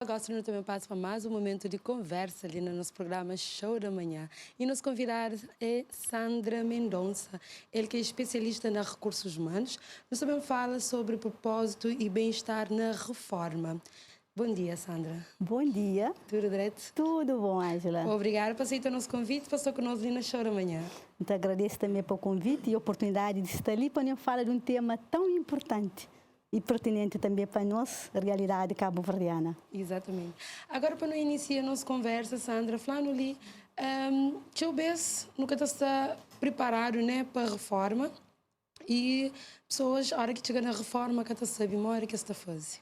gosto de também passo para mais um momento de conversa ali no nosso programa Show da Manhã. E nos convidar é Sandra Mendonça, ele que é especialista em recursos humanos. Nós também fala sobre propósito e bem-estar na reforma. Bom dia, Sandra. Bom dia. Tudo direito? Tudo bom, Ângela. Obrigada por aceitar o nosso convite, passou conosco ali na Show da Manhã. Então, agradeço também pelo convite e a oportunidade de estar ali para nos falar de um tema tão importante e pertinente também para a nossa realidade cabo-verdiana. Exatamente. Agora, para não iniciar a nossa conversa, Sandra, falando ali, nunca está preparado, né, para a reforma e pessoas, a hora que chega na reforma, que está sabe, uma hora que está fazendo.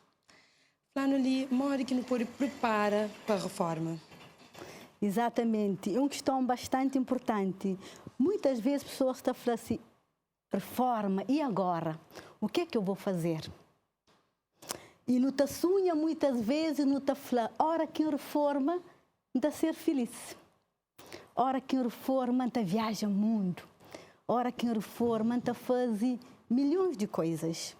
Falando ali, uma hora que não pode preparar para a reforma. Exatamente. É uma questão bastante importante. Muitas vezes pessoas estão falando assim, reforma, e agora? O que é que eu vou fazer? E não está sonha muitas vezes, não está falando, hora que eu reforma, não está ser feliz. Hora que eu reforma, não está viaja o mundo. Hora que eu reforma, não está fazer milhões de coisas.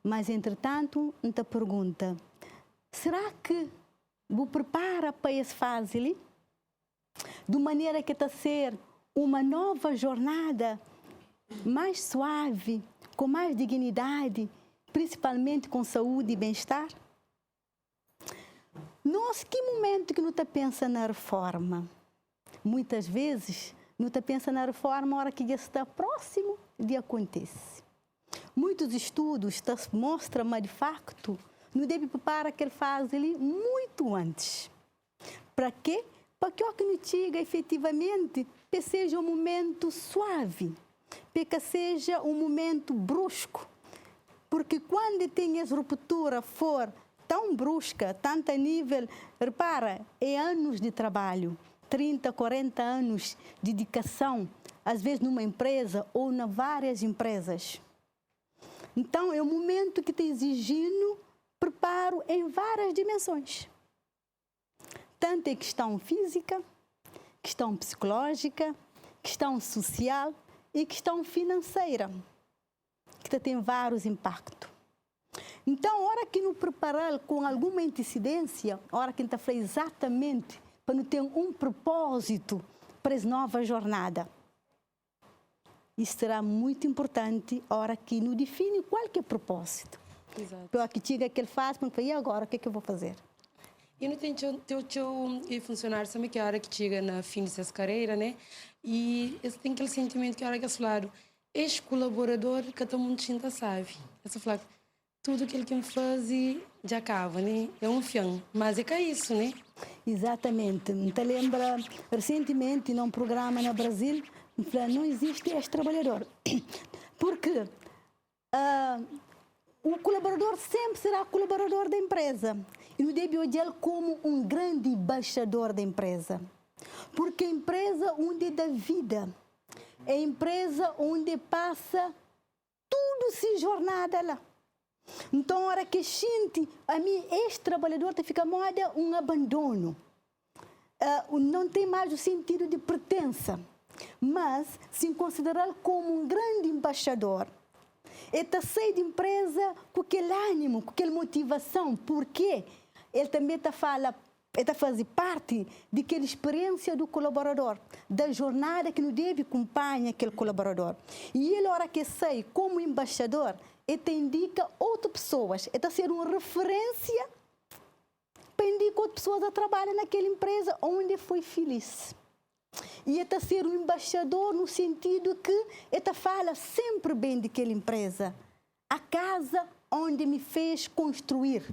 Mas, entretanto, não está pergunta, será que vou preparar para esse fase? De maneira que está ser uma nova jornada mais suave, com mais dignidade, principalmente com saúde e bem-estar? Nós, que momento que não está pensando na reforma? Muitas vezes, não está pensando na reforma na hora que já está próximo de acontecer. Muitos estudos mostram, mas de facto, não deve preparar aquele fase ali muito antes. Para quê? Para que o que não chega efetivamente seja um momento suave, para que seja um momento brusco. Porque quando tem essa ruptura for tão brusca, tanto a nível, repara, é anos de trabalho, 30, 40 anos de dedicação, às vezes numa empresa ou em várias empresas. Então, é um momento que está exigindo preparo em várias dimensões. Tanto em questão física, questão psicológica, questão social e questão financeira, que tem vários impactos. Então, a hora que nos preparar com alguma antecedência, a hora que está falando exatamente para não ter um propósito para essa nova jornada, isso será muito importante a hora que nos define qual que é o propósito. Exato. Para que chega aquele fase, para e agora, o que é que eu vou fazer? E não tem teu funcionário, sabe que a hora que chega na fim dessa carreira, né? E tem aquele sentimento que a hora que é claro, este colaborador que todo mundo sinta sabe. Essa fala, tudo aquilo que ele faz já acaba, né? É um fião, mas é que é isso, né? Exatamente. Me lembra recentemente num programa no Brasil, não existe este trabalhador. Porque o colaborador sempre será colaborador da empresa. E não deve olhar como um grande embaixador da empresa. Porque a empresa onde dá vida, é a empresa onde passa tudo se jornada lá. Então, a hora que sente, a mim, este trabalhador fica moda um abandono. Não tem mais o sentido de pertença. Mas, se considerar como um grande embaixador, ele está sair de empresa com aquele ânimo, com aquela motivação. Por quê? Ele também está fazendo parte daquela experiência do colaborador, da jornada que não deve acompanhar aquele colaborador. E ele, na hora que sai como embaixador, ele indica outras pessoas, ele está sendo uma referência para indicar outras pessoas a trabalhar naquela empresa onde foi feliz. E ele está sendo um embaixador no sentido que ele fala sempre bem daquela empresa, a casa onde me fez construir.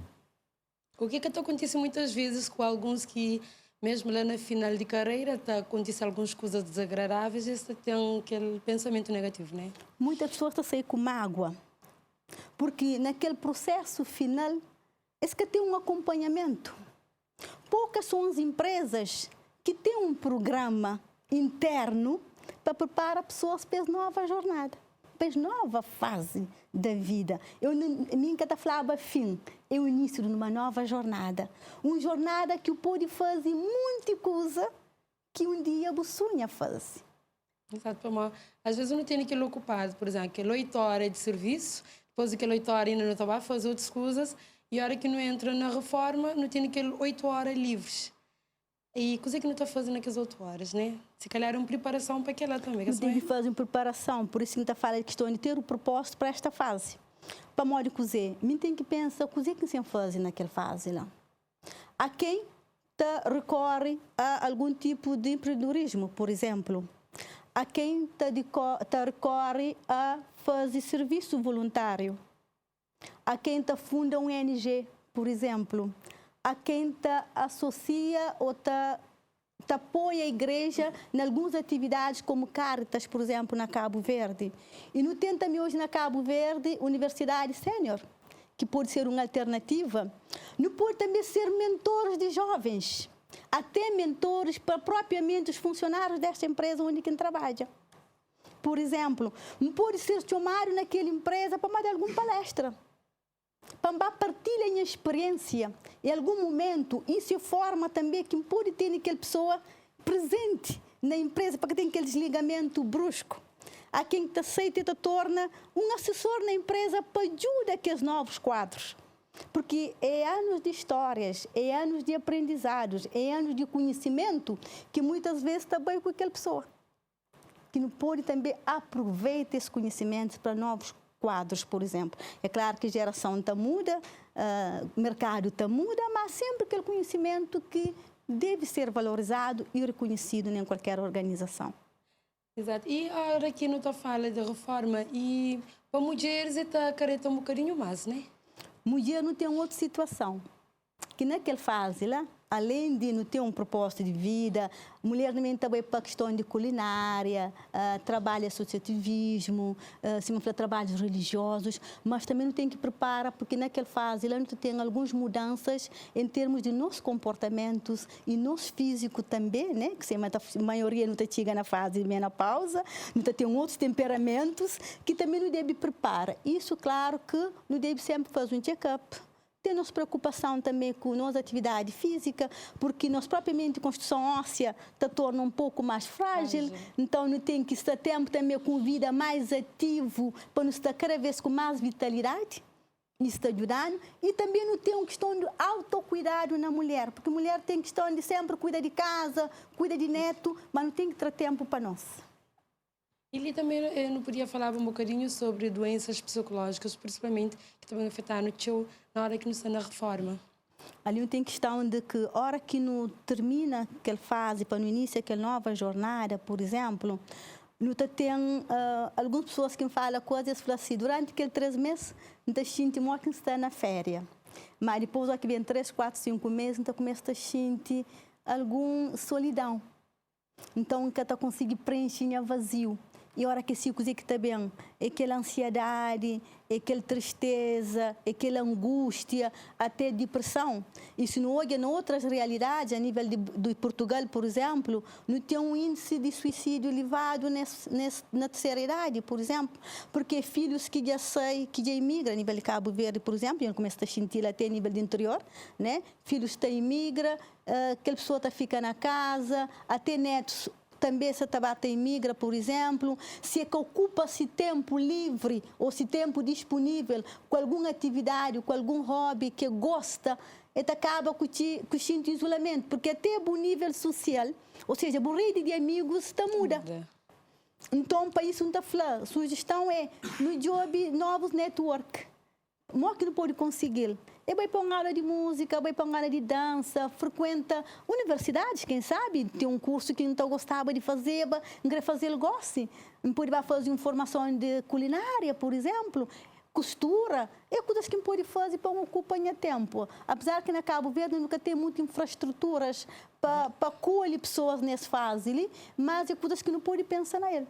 O que acontece muitas vezes com alguns que, mesmo lá na final de carreira, acontecem algumas coisas desagradáveis e tem aquele pensamento negativo, né? Muitas pessoas estão saindo com mágoa, porque naquele processo final, esse que tem um acompanhamento. Poucas são as empresas que têm um programa interno para preparar pessoas para essa nova jornada, para essa nova fase da vida. Eu nunca falava fim, é o início de uma nova jornada. Uma jornada que pode fazer muita coisa que um dia você sonha fazer. Exato, às vezes eu não tenho aquilo ocupado, por exemplo, aquele 8 horas de serviço, depois aquele 8 horas ainda não estava a fazer outras coisas, E a hora que não entra na reforma, não tem aquele 8 horas livres. E coisa que não está fazendo naquelas 8 horas, né? Se calhar é uma preparação para aquela também. Não tem que fazer uma preparação, por isso que a gente fala que estou a ter o propósito para esta fase. Para modo cozer, a gente tem que pensar o que se faz naquela fase lá. A quem recorre a algum tipo de empreendedorismo, por exemplo. A quem recorre a fazer serviço voluntário. A quem funda um ONG, por exemplo. A quem associa ou apoia a igreja em algumas atividades como Caritas, por exemplo, na Cabo Verde. E não tem também hoje na Cabo Verde Universidade Sénior, que pode ser uma alternativa. Não pode também ser mentores de jovens, até mentores para propriamente os funcionários desta empresa onde quem trabalha. Por exemplo, não pode ser chamado naquela empresa para dar alguma palestra. Para partilhar a experiência, em algum momento, isso forma também que pode ter aquela pessoa presente na empresa, para que tenha aquele desligamento brusco. Há quem te aceita e te torna um assessor na empresa para ajudar aqueles novos quadros. Porque é anos de histórias, é anos de aprendizados, é anos de conhecimento que muitas vezes está bem com aquela pessoa. Que não pode também aproveitar esse conhecimento para novos quadros, por exemplo. É claro que a geração está muda, o mercado está muda, mas sempre aquele conhecimento que deve ser valorizado e reconhecido em qualquer organização. Exato. E a hora que não está falando de reforma, e para mulheres está careta um bocadinho mais, né? Mulher não tem outra situação. Que naquela fase lá, além de não ter um propósito de vida, a mulher também também para a questão de culinária, trabalho associativismo, trabalhos religiosos, mas também não tem que preparar, porque naquela fase lá não tem algumas mudanças em termos de nossos comportamentos e nosso físico também, né? Que a maioria não chega na fase de menopausa, não tem outros temperamentos que também não deve preparar. Isso, claro, que não deve sempre fazer um check-up. Temos preocupação também com a nossa atividade física, porque nós propriamente a construção óssea se torna um pouco mais frágil, então não tem que estar tempo também com vida mais ativo, para nos estar cada vez com mais vitalidade, isso está ajudando, e também não tem uma questão de autocuidado na mulher, porque a mulher tem questão de sempre cuidar de casa, cuida de neto, mas não tem que ter tempo para nós. E também eu não podia falar um bocadinho sobre doenças psicológicas, principalmente, que também afetaram o teu na hora que não está na reforma. Ali não tem questão de que, a hora que não termina aquela fase, para no início aquela nova jornada, por exemplo, não tem algumas pessoas que falam coisas assim, durante aqueles 3 meses, não está sentindo que está na férias. Mas depois, aqui vem 3, 4, 5 meses, então começa a sentir alguma solidão. Então, que está conseguindo preencher o vazio. E a hora que se coisa que está bem, é aquela ansiedade, é aquela tristeza, é aquela angústia, até depressão. E se não olha em outras realidades, a nível de Portugal, por exemplo, não tem um índice de suicídio elevado na terceira idade, por exemplo, porque filhos que já saem, que já imigram a nível de Cabo Verde, por exemplo, e começa a sentir até a nível de interior, né? Filhos que imigram, aquela pessoa fica na casa, até netos também se tabata imigra, por exemplo, se é que ocupa-se tempo livre ou se tempo disponível com alguma atividade, com algum hobby que gosta, acaba com o isolamento, porque até o nível social, ou seja, a rede de amigos está muda. Então, para isso, não está falando. A sugestão é, no job, novos network. O que não pode conseguir? É bem para uma aula de música, bem para uma aula de dança, frequenta universidades, quem sabe, tem um curso que não gostava de fazer, não quer fazer, ele goste. Pode fazer uma formação de culinária, por exemplo, costura, é coisas que pode fazer para ocupar tempo. Apesar que na Cabo Verde nunca tem muitas infraestruturas para acolher pessoas nessa fase, mas é coisas que não pode pensar nele.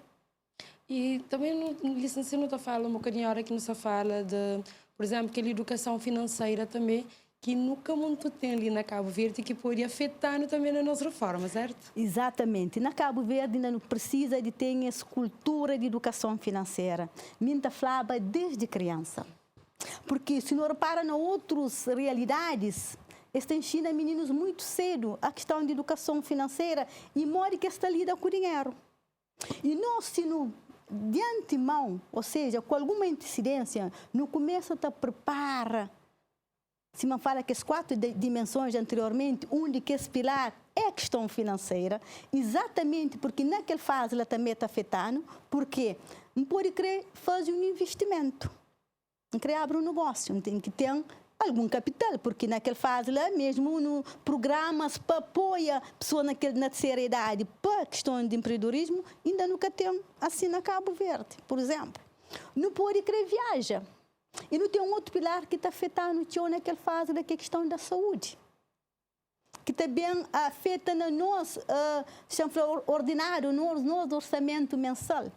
E também, licenciado, não está falando um bocadinho a hora que não se fala de, por exemplo, aquela educação financeira também, que nunca muito tem ali na Cabo Verde e que pode afetar também na nossa reforma, certo? Exatamente. Na Cabo Verde ainda não precisa de ter essa cultura de educação financeira. Minta falava desde criança. Porque se não repara em outras realidades, estão ensinando meninos muito cedo a questão de educação financeira e mora que está lida com o dinheiro. E nós, se não de antemão, ou seja, com alguma antecedência, no começo te prepara se me fala que as 4 dimensões anteriormente, onde que esse pilar é a questão financeira, exatamente porque naquela fase ela também está afetando, porque não pode querer fazer um investimento, não querer abrir um negócio, tem que ter algum capital, porque naquela fase lá mesmo no programas para apoiar a pessoa na terceira idade para a questão de empreendedorismo, ainda nunca tem assim na Cabo Verde, por exemplo. Não pode querer viajar. E não tem um outro pilar que está afetando o tio naquela fase da questão da saúde, que também afeta no nosso ordinário, no nosso orçamento mensal.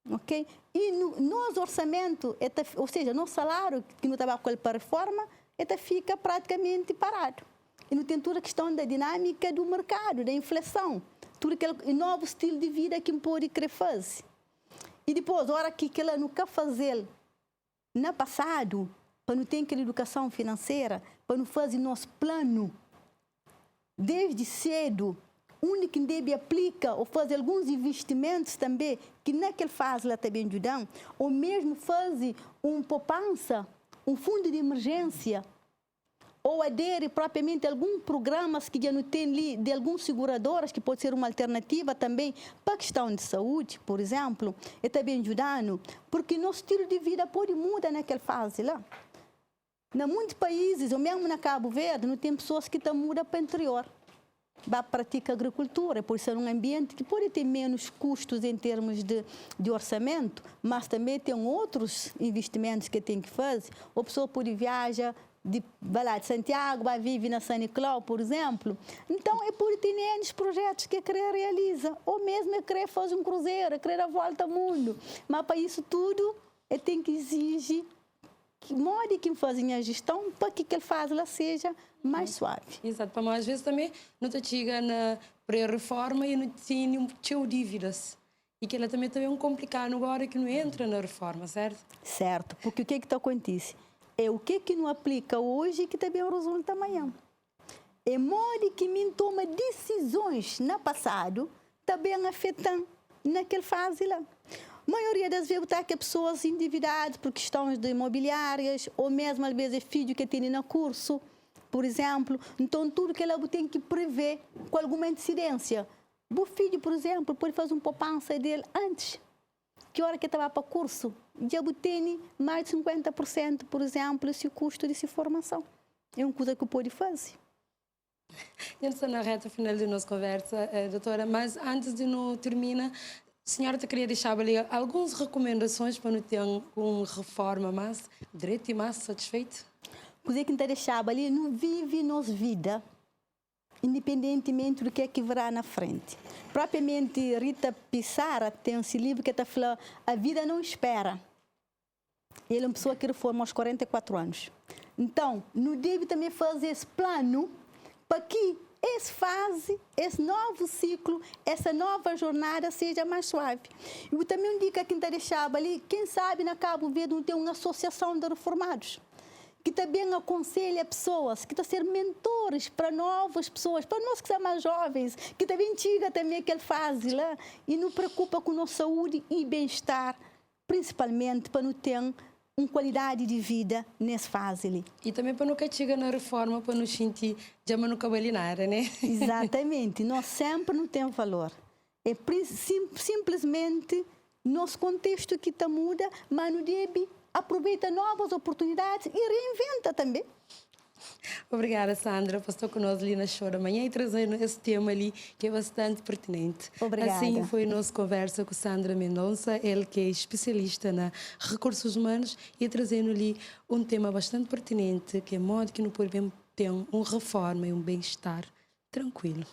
Ok? E no nosso orçamento, ou seja, no salário que não estava com ele para a reforma, fica praticamente parado. E não tem toda a questão da dinâmica do mercado, da inflação, todo aquele novo estilo de vida que pode querer fazer. E depois, a hora que ela não quer fazer no passado, para não ter aquela educação financeira, para não fazer nosso plano desde cedo, onde que deve aplicar ou fazer alguns investimentos também, que naquela fase ela também ajudam, ou mesmo fazer uma poupança, um fundo de emergência, ou aderir propriamente a alguns programas que já não tem ali, de algumas seguradoras, que pode ser uma alternativa também para a questão de saúde, por exemplo, é também ajudando, porque nosso estilo de vida pode mudar naquela fase lá. Em muitos países, ou mesmo na Cabo Verde, não tem pessoas que estão mudando para o interior. Vai praticar agricultura, por ser um ambiente que pode ter menos custos em termos de orçamento, mas também tem outros investimentos que tem que fazer. A pessoa pode viajar vai lá de Santiago, vai viver na São Nicolau, por exemplo. Então, é por ter N projetos que querer realiza, ou mesmo é querer fazer um cruzeiro, é querer a volta ao mundo. Mas para isso tudo, tem que exigir que mode quem fazem a gestão para que ele faz ela seja mais suave. Exato, para às vezes também não te chega na pré-reforma e não tem dívidas. E que ela também é um complicado agora que não entra na reforma, certo? Certo, porque o que está acontecendo? É o que não aplica hoje que também resulta amanhã. É modo que me toma decisões no passado também afetam naquela fase lá. A maioria das vezes está que pessoas endividadas por questões de imobiliárias, ou mesmo às vezes filho que tem no curso, por exemplo. Então, tudo que ela tem que prever com alguma incidência. O filho, por exemplo, pode fazer uma poupança dele antes. Que hora que estava para curso, já tem mais de 50%, por exemplo, esse custo de formação. É uma coisa que pode fazer. Já está na reta final da nossa conversa, doutora, mas antes de não terminar, a senhora te queria deixar ali algumas recomendações para não ter uma reforma mais direito e mais satisfeito? Coisa que te deixava ali, não vive nossa vida, independentemente do que é que virá na frente. Propriamente, Rita Pissarra tem esse livro que está falando A Vida Não Espera. Ele é uma pessoa que reforma aos 44 anos. Então, não deve também fazer esse plano para que essa fase, esse novo ciclo, essa nova jornada seja mais suave. Eu também indico a quem está deixando ali, quem sabe na Cabo Verde não tem uma associação de reformados, que também aconselha pessoas, que está a ser mentores para novas pessoas, para nós que somos mais jovens, que também chega também aquela fase lá e não preocupa com a nossa saúde e bem-estar, principalmente para não ter uma qualidade de vida nessa fase ali. E também para nunca chegar na reforma, para não sentir já não cabalinara, né? Exatamente, nós sempre não temos valor. É simplesmente nosso contexto que está muda, mas não deve aproveita novas oportunidades e reinventa também. Obrigada, Sandra, por estar conosco ali na Show da Manhã e trazendo esse tema ali que é bastante pertinente. Obrigada. Assim foi a nossa conversa com Sandra Mendonça, ele que é especialista na recursos humanos e trazendo ali um tema bastante pertinente, que é modo que não podemos ter uma reforma e um bem-estar tranquilo.